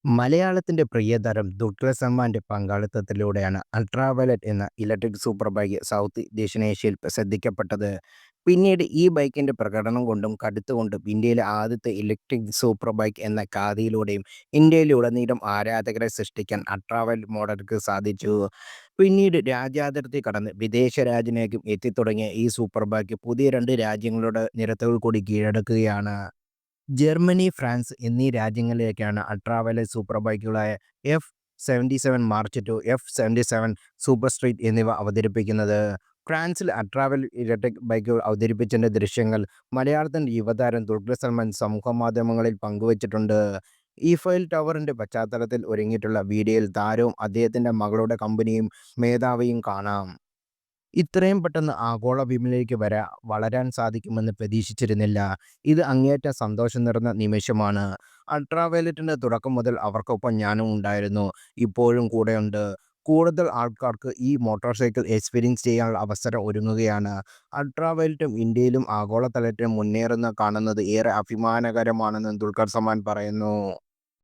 മലയാളത്തിന്റെ പ്രിയതാരം ദുൽഖർ സൽമാന്റെ പങ്കാളിത്തത്തിലൂടെയാണ് അൾട്രാവയലറ്റ് എന്ന ഇലക്ട്രിക് സൂപ്പർ ബൈക്ക് സൗത്ത് ദക്ഷിണേഷ്യയിൽ ശ്രദ്ധിക്കപ്പെട്ടത്. പിന്നീട് ഈ ബൈക്കിന്റെ പ്രകടനം കൊണ്ടും കരുത്തുകൊണ്ടും ഇന്ത്യയിലെ ആദ്യത്തെ ഇലക്ട്രിക് സൂപ്പർ ബൈക്ക് എന്ന ഖ്യാതിയിലൂടെയും ഇന്ത്യയിലുടനീളം ആരാധകരെ സൃഷ്ടിക്കാൻ അൾട്രാവയലറ്റ് മോഡലുകൾക്ക് സാധിച്ചു. പിന്നീട് രാജ്യാതിർത്തി കടന്ന് വിദേശ രാജ്യങ്ങളിലേക്കും എത്തിത്തുടങ്ങിയ ഈ സൂപ്പർ ബൈക്ക് പുതിയ രണ്ട് രാജ്യങ്ങളുടെ നിരത്തുകൾ കൂടി കീഴടക്കുകയാണ്. ജർമ്മനി, ഫ്രാൻസ് എന്നീ രാജ്യങ്ങളിലേക്കാണ് അൾട്രാവയലറ്റ് സൂപ്പർ ബൈക്കുകളായ F77 mark two, F77 super street എന്നിവ അവതരിപ്പിക്കുന്നത്. ഫ്രാൻസിൽ അൾട്രാവയലറ്റ് ഇലക്ട്രിക് ബൈക്കുകൾ അവതരിപ്പിച്ചതിന്റെ ദൃശ്യങ്ങൾ മലയാളത്തിന്റെ യുവതാരം ദുൽഖർ സൽമാൻ സമൂഹമാധ്യമങ്ങളിൽ പങ്കുവച്ചിട്ടുണ്ട്. ഈഫൽ ടവറിന്റെ പശ്ചാത്തലത്തിൽ ഒരുങ്ങിയിട്ടുള്ള വീഡിയോയിൽ താരവും അദ്ദേഹത്തിന്റെ മകളുടെ കമ്പനിയും മേധാവിയും കാണാം. ഇത്രയും പെട്ടെന്ന് ആഗോള വിപണിയിലേക്ക് വളരാൻ സാധിക്കുമെന്ന് പ്രതീക്ഷിച്ചിരുന്നില്ല. ഇത് അങ്ങേയറ്റം സന്തോഷം നിറഞ്ഞ നിമിഷമാണ്. അൾട്രാവയലറ്റിന്റെ തുടക്കം മുതൽ അവർക്കൊപ്പം ഞാനും ഉണ്ടായിരുന്നു. ഇപ്പോഴും കൂടെയുണ്ട്. കൂടുതൽ ആൾക്കാർക്ക് ഈ മോട്ടോർ സൈക്കിൾ എക്സ്പീരിയൻസ് ചെയ്യാനുള്ള അവസരം ഒരുങ്ങുകയാണ്. അൾട്രാവയലറ്റും ഇന്ത്യയിലും ആഗോളതലത്തിലും മുന്നേറുന്നത് കാണുന്നത് ഏറെ അഭിമാനകരമാണെന്ന് ദുൽഖർ സൽമാൻ പറയുന്നു.